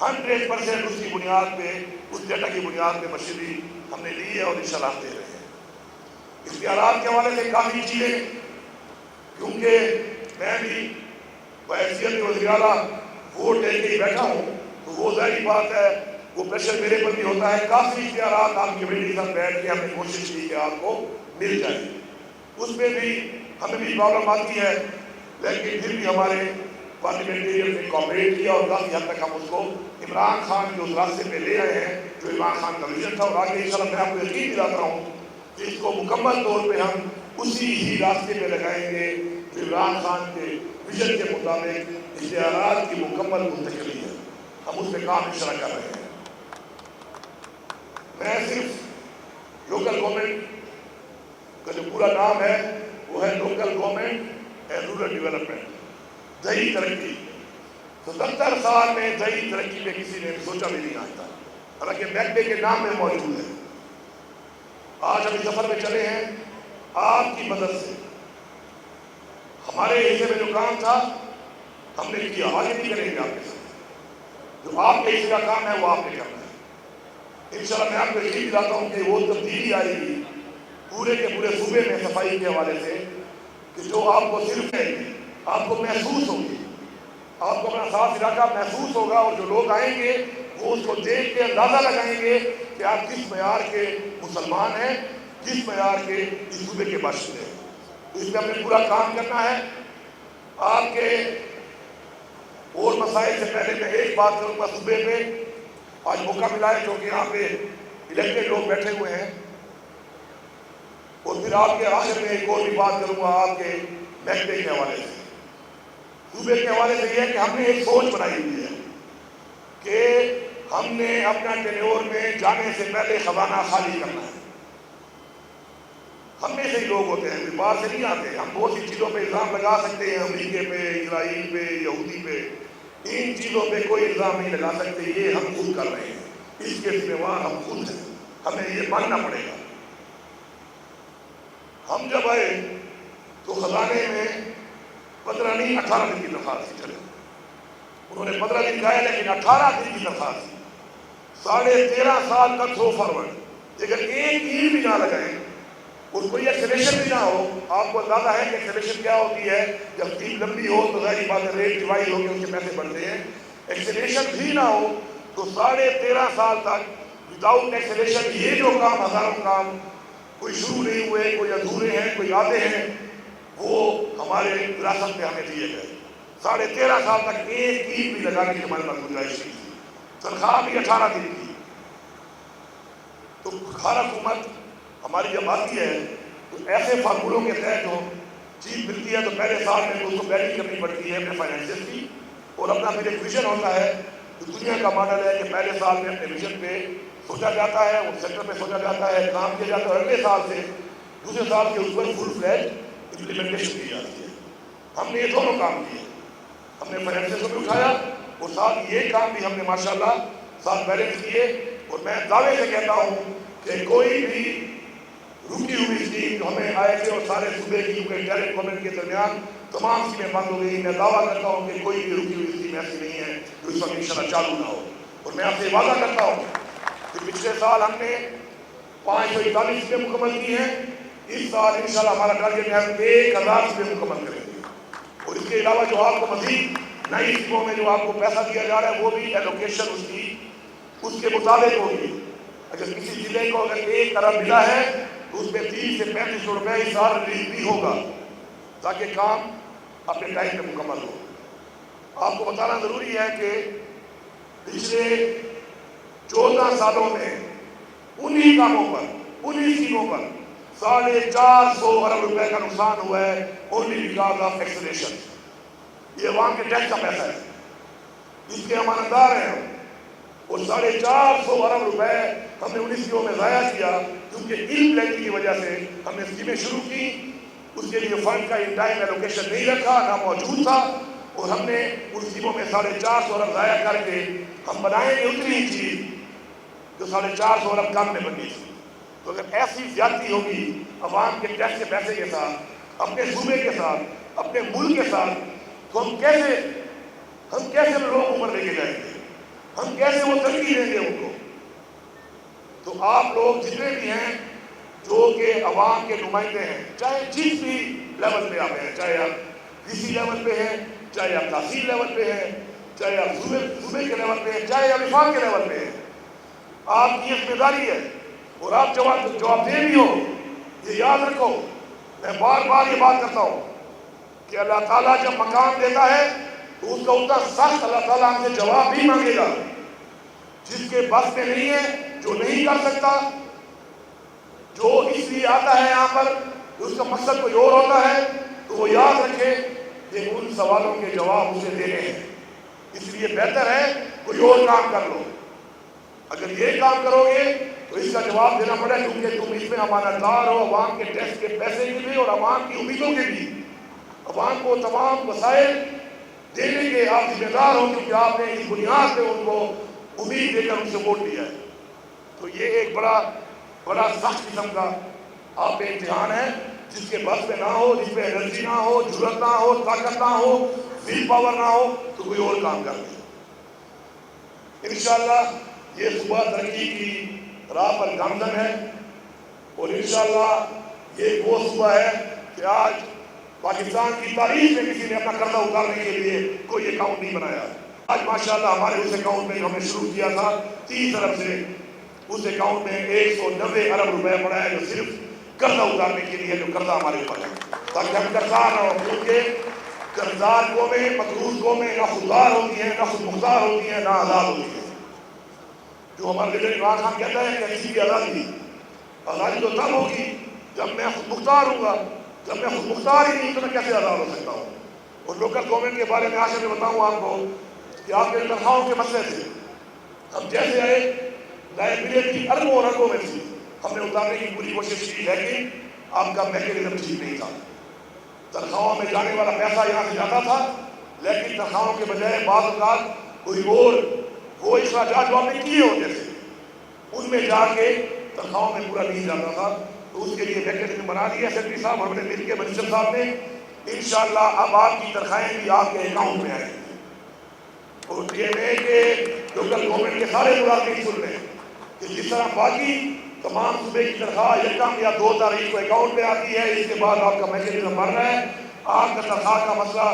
100% اس کی بنیاد پہ، اس ڈیٹا کی بنیاد پہ مشورے ہم نے لی ہے اور انشاءاللہ دے رہے ہیں۔ اختیارات کے حوالے سے کافی چیزیں، کیونکہ میں بھی بحیثیت وزیر اعلیٰ ووٹ لے کے ہی بیٹھا ہوں، تو وہ ظاہری بات ہے وہ پریشر میرے پر بھی ہوتا ہے۔ کافی اختیارات آپ کی کمیٹی کے ساتھ بیٹھ کے ہم نے کوشش کی کہ آپ کو مل جائے، اس میں بھی ہمیں بھی پرابلم آتی ہے، لیکن پھر بھی ہمارے پارلیمنٹیرین نے کوآپریٹ کیا اور کافی حد تک ہم اس کو عمران خان کے اس راستے پہ لے آئے ہیں جو عمران خان کا ویژن تھا، اور آگے انشاءاللہ میں آپ کو یقین دلاتا ہوں کہ اس کو مکمل طور پہ ہم اسی ہی راستے پہ لگائیں گے جو عمران خان کے ویژن کے مطابق اختیارات کی مکمل منتقلی ہے، ہم اس پہ کام انشاءاللہ کر رہے ہیں۔ میں صرف لوکل گورنمنٹ کا جو پورا نام ہے وہ ہے local government and rural development, دیہی ترقی۔ 77 سال میں دیہی ترقی پہ کسی نے سوچا بھی نہیں آج تک، حالانکہ محکمے کے نام میں موجود ہے۔ آج ہم اس سفر میں چلے ہیں آپ کی مدد سے، ہمارے حصے میں جو کام تھا ہم نے کیا، آگے بھی کریں گے آپ کے ساتھ، جو آپ کے حصے کا کام ہے وہ آپ نے کرنا ہے۔ انشاءاللہ میں آپ کو یقین دلاتا ہوں کہ وہ تبدیلی آئے گی پورے کے پورے صوبے میں صفائی کے حوالے سے، کہ جو آپ کو صرف ہے آپ کو محسوس ہوگی، آپ کو اپنا صاف علاقہ محسوس ہوگا، اور جو لوگ آئیں گے وہ اس کو دیکھ کے اندازہ لگائیں گے کہ آپ کس معیار کے مسلمان ہیں، کس معیار کے اس صوبے کے باشندے ہیں۔ تو اس میں ہم نے پورا کام کرنا ہے۔ آپ کے اور مسائل سے پہلے میں ایک بات کروں گا صوبے پہ، آج موقع ملا ہے کیونکہ یہاں پہ الیکٹڈ لوگ بیٹھے ہوئے ہیں، اور پھر آپ کے آخر میں ایک اور بھی بات کروں گا آپ کے محکمے کے حوالے سے، صوبے کے حوالے سے یہ ہے کہ ہم نے ایک سوچ بنائی ہوئی ہے کہ ہم نے اپنا ٹینیور میں جانے سے پہلے خزانہ خالی کرنا ہے۔ ہم میں سے ہی لوگ ہوتے ہیں، باہر سے نہیں آتے، ہم بہت سی چیزوں پہ الزام لگا سکتے ہیں، امریکہ پہ، اسرائیل پہ، یہودی پہ، ان چیزوں پہ کوئی الزام نہیں لگا سکتے، یہ ہم خود کر رہے ہیں، اس کے ذمہ وار ہم خود ہیں، ہمیں یہ ماننا پڑے گا۔ ہم جب آئے تو خزانے میں 15 نہیں 18 دن کی درخواست تھی، چلے انہوں نے 15 دن کہا ہے لیکن 18 دن کی درخواست تھی، 13.5 سال کا تھرو فارورڈ، لیکن ایک اینٹ بھی نہ لگائیں اور کوئی ایکسلیشن بھی نہ ہو۔ آپ کو اندازہ ہے کہ ایکسلیشن کیا ہوتی ہے، جب ٹیم لمبی ہو تو ظاہری بات ہے ریٹ ڈیوائڈ ہو کے ان کے پیسے بڑھتے ہیں، ایکسلیشن بھی نہ ہو تو 13.5 سال تک وداؤٹ ایکسلیشن یہ جو کام ہزاروں کام کوئی شروع نہیں ہوئے، کوئی ادھورے ہیں، کوئی آدھے ہیں، وہ ہمارے وراثت میں ہمیں دیے گئے۔ 13.5 سال تک ایک اینٹ بھی لگانے کی ہمارے پاس گنجائش نہیں تھی، تنخواہ بھی 18 دن کی۔ تو ہر حکومت ہماری جب آتی ہے تو ایسے فارمولوں کے تحت جو چیز ملتی ہے تو پہلے سال میں اس کو بیلنس کرنی پڑتی ہے اپنے فائنینشیل کی، اور اپنا پھر ایک ویژن ہوتا ہے۔ تو دنیا کا ماڈل ہے کہ پہلے سال میں اپنے ویژن پہ سوچا جاتا ہے، اس سیکٹر پہ سوچا جاتا ہے، کام کیا جاتا ہے، اور اگلے سال سے دوسرے سال کے اس پر فل فلیج امپلیمنٹیشن کی جاتی ہے۔ ہم نے یہ دونوں کام کیے، ہم نے فائنینشیل کو بھی اٹھایا اور ساتھ یہ کام بھی ہم نے ماشاءاللہ ساتھ بیلنس کیے، اور میں دعوے سے کہتا ہوں کہ کوئی بھی رکی ہوئی اسکیم جو ہمیں آئے تھے اور سارے صوبے کی کیونکہ ڈائریکٹ گورنمنٹ کے درمیان تمام اسکیمیں بند ہو گئی، میں دعویٰ کرتا ہوں کہ کوئی بھی رکی ہوئی اسکیم ایسی نہیں ہے جو اس وقت انشاءاللہ چالو نہ ہو۔ اور میں آپ سے وعدہ کرتا ہوں کہ پچھلے سال ہم نے 541 اسکیمیں مکمل کی ہیں، اس سال انشاءاللہ ہمارا ٹارگیٹ ہے 1000 اسکیمیں مکمل کریں گے، اور اس کے علاوہ جو آپ کو مزید نئی اسکیموں میں جو آپ کو پیسہ دیا جا رہا ہے وہ بھی ایلوکیشن اس کے مطابق ہوگی۔ اگر کسی ضلع کو اگر 1 ارب ملا ہے تو اس میں 30 سے 35 روپے اس سال ریلیز بھی ہوگا تاکہ کام اپنے ٹائم پہ مکمل ہو۔ آپ کو بتانا ضروری ہے کہ پچھلے 14 سالوں میں انہی کاموں پر، انہی اسکیموں پر 450 ارب روپے کا نقصان ہوا ہے، اونلی بیکاز آف ایکسلیشن۔ یہ عوام کے ٹیکس کا پیسہ ہے، اس کے امانتدار ہیں ہم، اور 450 ارب روپے ہم نے 19 اسکیموں میں ضائع کیا کیونکہ ان پلاننگ کی وجہ سے ہم نے اسکیمیں شروع کی، اس کے لیے فنڈ کا ان ٹائم ایلوکیشن نہیں رکھا، نہ موجود تھا، اور ہم نے ان اسکیموں میں 450 ارب ضائع کر کے ہم بنائیں گے اتنی ہی چیز جو 450 ارب کم میں بنی تھی۔ تو اگر ایسی زیادتی ہوگی عوام کے ٹیکس کے پیسے کے ساتھ، اپنے صوبے کے ساتھ، اپنے ملک کے ساتھ، تو ہم کیسے لوگ اوپر لے کے جائیں گے؟ ہم کیسے وہ ترقی دیں گے ان کو؟ تو آپ لوگ جتنے بھی ہیں جو کہ عوام کے نمائندے ہیں، چاہے جس بھی لیول پہ آپ ہیں، چاہے آپ ڈی سی لیول پہ ہیں، چاہے آپ تحصیل لیول پہ ہیں، چاہے آپ صوبے کے لیول پہ ہیں، چاہے آپ وفاق کے لیول پہ ہیں، آپ کی یہ ذمہ داری ہے اور آپ جواب دے بھی ہو۔ یہ یاد رکھو، میں بار بار یہ بات کرتا ہوں کہ اللہ تعالیٰ جب مقام دیتا ہے تو اس کا اتنا سخت اللہ تعالیٰ ہم سے جواب بھی مانگے گا۔ جس کے بس میں نہیں ہے، جو نہیں کر سکتا، جو اس لیے آتا ہے یہاں پر اس کا مقصد کوئی اور ہوتا ہے، تو وہ یاد رکھے کہ ان سوالوں کے جواب اسے دینے ہیں۔ اس لیے بہتر ہے کوئی اور کام کر لو۔ اگر یہ کام کرو گے تو اس کا جواب دینا پڑے، کیونکہ تم اس میں امانت دار ہو، عوام کے ٹیکس کے پیسے کے بھی اور عوام کی امیدوں کے بھی۔ عوام کو تمام وسائل دینے کے آپ ذمہ دار ہو، کیونکہ آپ نے اس بنیاد پہ ان کو امید دے کر ان سے ووٹ دیا ہے۔ تو یہ ایک بڑا سخت قسم کا آپ پہ امتحان ہے، جس کے بس میں نہ ہو، جس پہ انرجی نہ ہو، جرأت نہ ہو، طاقت نہ ہو، ول پاور نہ ہو، تو کوئی اور کام کر لیں۔ انشاءاللہ یہ صبح ترقی کی راہ پر گامزن ہے، اور انشاءاللہ یہ وہ صبح ہے کہ آج پاکستان کی تاریخ میں کسی نے اپنا قرضہ اتارنے کے لیے کوئی اکاؤنٹ نہیں بنایا۔ آج ماشاءاللہ ہمارے اس اکاؤنٹ میں جو ہم نے شروع کیا تھا 30 ارب سے، اس اکاؤنٹ میں 190 ارب روپے پڑا ہے، جو صرف قرضہ اتارنے کے لیے، جو قرضہ ہمارے اوپر ہے، تاکہ ہم قرضدار نہ ہو۔ کیونکہ قرضدار قومیں، مقروض قومیں نہ خوددار ہوتی ہیں، نہ خود مختار ہوتی ہیں، نہ آزاد ہوتی ہیں۔ جو ہمارے لیڈر عمران خان کہتا ہے کہ کسی کی آزادی تو تب ہوگی جب میں خود مختار ہوں گا۔ جب میں خود مختار ہی نہیں تو میں کیسے آزاد ہو سکتا ہوں؟ اور لوکل گورنمنٹ کے بارے میں آخر میں بتاؤں آپ کو کہ آپ کے تنخواہوں کے مسئلے تھے، ہم جیسے آئے لائبلٹی اربوں اور اربوں میں تھی، ہم نے اتارنے کی پوری کوشش کی، لیکن آپ کا میکینزم ٹھیک نہیں تھا۔ تنخواہوں میں جانے والا پیسہ یہاں سے جاتا تھا، لیکن تنخواہوں کے بجائے بعض اوقات کوئی اور وہ اخراجات جو آپ نے کیے ہوتے تھے ان میں جا کے تنخواہوں میں پورا نہیں جاتا تھا۔ تو اس کے لیے میکینزم بنا دیا سیکرٹری صاحب، ہم نے مل کے منسٹر صاحب نے، انشاءاللہ اب آپ کی تنخواہیں بھی آپ کے اکاؤنٹ میں آئیں گی۔ اور یہ نہیں کہ لوکل گورنمنٹ کے سارے ملازمین سن رہے ہیں کہ جس طرح باقی تمام صوبے کی تنخواہ یکم یا 2 تاریخ کو اکاؤنٹ میں آتی ہے، اس کے بعد آپ کا میکینزم بن رہا ہے، آپ کا تنخواہ کا مسئلہ،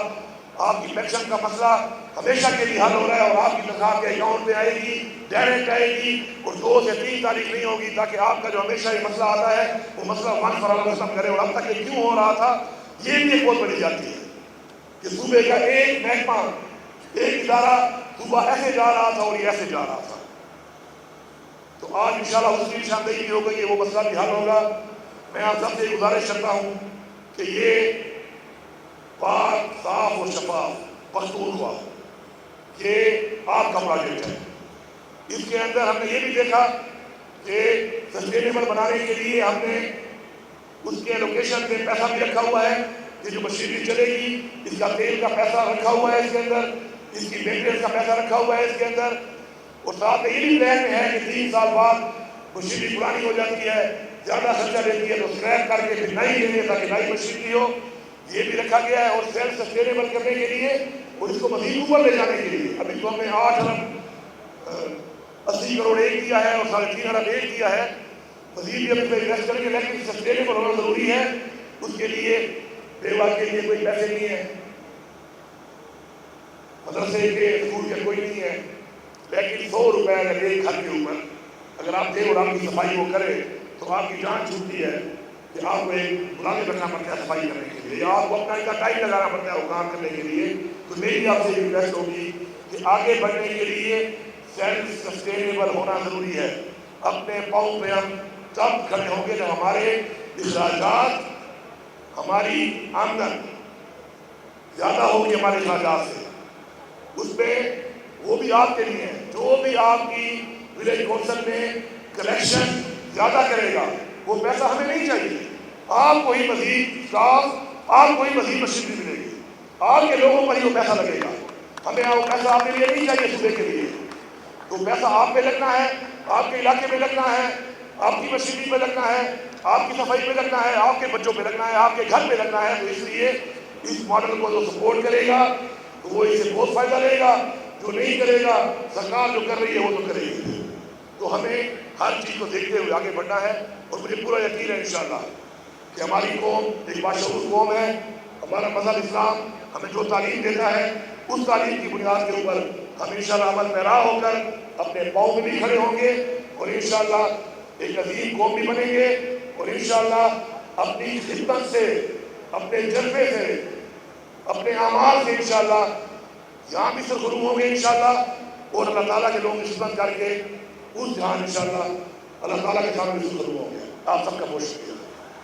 آپ کی پینشن کا مسئلہ ہمیشہ کے لیے حل ہو رہا ہے، اور آپ کی تنخواہ کے اکاؤنٹ میں آئے گی، ڈائریکٹ آئے گی، اور 2 سے 3 تاریخ نہیں ہوگی، تاکہ آپ کا جو ہمیشہ یہ مسئلہ آتا ہے وہ مسئلہ ون فار آل ختم کرے۔ اور اب تک یہ کیوں ہو رہا تھا، یہ بھی ایک بہت بڑی جاتی ہے کہ صوبے کا ایک محکمہ، ایک ادارہ صوبہ ایسے جا رہا تھا اور یہ ایسے جا رہا تھا۔ تو آج انشاءاللہ اس کی نشاندہی بھی ہو گئی ہے، وہ مسئلہ بھی حل ہوگا۔ میں آپ سب سے گزارش کرتا ہوں کہ یہ پاک، صاف و شفاف پختونخوا یہ آپ کا پروجیکٹ ہے۔ اس کے اندر ہم نے یہ بھی دیکھا کہ سسٹینیبل بنانے کے لیے ہم نے اس کے لوکیشن پہ پیسہ بھی رکھا ہوا ہے کہ جو مشینری چلے گی اس کا تیل کا پیسہ رکھا ہوا ہے، اس کے اندر اس کی مینٹیننس کا پیسہ رکھا ہوا ہے اس کے اندر، اور ساتھ یہ بھی پلان میں ہے کہ 3 سال بعد مشینری پرانی ہو جاتی ہے، زیادہ خرچہ لیتی ہے، تو اسکریپ کر کے پھر نئی لیں گے تاکہ نئی مشینری ہو، یہ بھی رکھا گیا ہے۔ اور سیلف سسٹینیبل کرنے کے لیے اور اس کو مزید اوپر لے جانے کے لیے ابھی تو ہم نے 8 ارب 80 کروڑ ایک دیا ہے اور 3.5 ارب ایک دیا ہے، مزید بھی ابھی انویسٹ کریں گے، لیکن سسٹینیبل ہونا ضروری ہے۔ اس کے لیے بیوہ کے لیے کوئی پیسے نہیں ہے، مدرسے کے اسکول کے کوئی نہیں ہے، لیکن 100 روپے اگر ایک گھر کے اوپر اگر آپ دیں اور آپ کی صفائی وہ کرے تو آپ کی جان چھوٹتی ہے کہ آپ کو ایک ملازم رکھنا پڑتا ہے صفائی کرنے کے لیے، یا آپ کو اپنا کا ٹائم لگانا پڑتا ہے وہ کام کرنے کے لیے۔ تو میری آپ سے ریکویسٹ ہوگی کہ آگے بڑھنے کے لیے سیلف سسٹینیبل ہونا ضروری ہے۔ اپنے پاؤں پہ ہم تب کھڑے ہوں گے جب ہمارے اخراجات، ہماری آمدن زیادہ ہوگی ہمارے اخراجات سے، اس پہ وہ بھی آپ کے لیے ہے۔ جو بھی آپ کی ولیج کونسل میں کلیکشن زیادہ کرے گا وہ پیسہ ہمیں نہیں چاہیے، آپ کو ہی مزید اسٹاف، آپ کو ہی مزید مشینری ملے گی، آپ کے لوگوں پر ہی وہ پیسہ لگے گا، ہمیں وہ پیسہ آپ کے لیے نہیں چاہیے صوبے کے لیے۔ تو پیسہ آپ پہ لگنا ہے، آپ کے علاقے میں لگنا ہے، آپ کی مشینری پہ لگنا ہے، آپ کی صفائی پہ لگنا ہے، آپ کے بچوں پہ لگنا ہے، آپ کے گھر پہ لگنا ہے۔ تو اس لیے اس ماڈل کو جو سپورٹ کرے گا تو وہ اس سے بہت فائدہ لے گا۔ جو نہیں کرے گا سرکار جو کر رہی ہے وہ تو کرے گی. تو ہمیں ہر چیز کو دیکھتے ہوئے آگے بڑھنا ہے. اور مجھے پورا یقین ہے انشاءاللہ کہ ہماری قوم ایک باشعور قوم ہے. ہمارا مذہب اسلام ہمیں جو تعلیم دیتا ہے اس تعلیم کی بنیاد کے اوپر ہم انشاءاللہ عمل پیرا ہو کر اپنے پاؤں میں بھی کھڑے ہوں گے اور انشاءاللہ ایک عظیم قوم بھی بنیں گے. اور انشاءاللہ اپنی خدمت سے، اپنے جذبے سے، اپنے اعمال سے انشاءاللہ یہاں بھی سرخرو ہوں گے انشاءاللہ. اور اللہ تعالیٰ کے لوگوں کی خدمت کر کے اس جہاں انشاءاللہ اللہ تعالیٰ کے سامنے بھی سرخرو ہوں گے. آپ سب کا بہت شکریہ.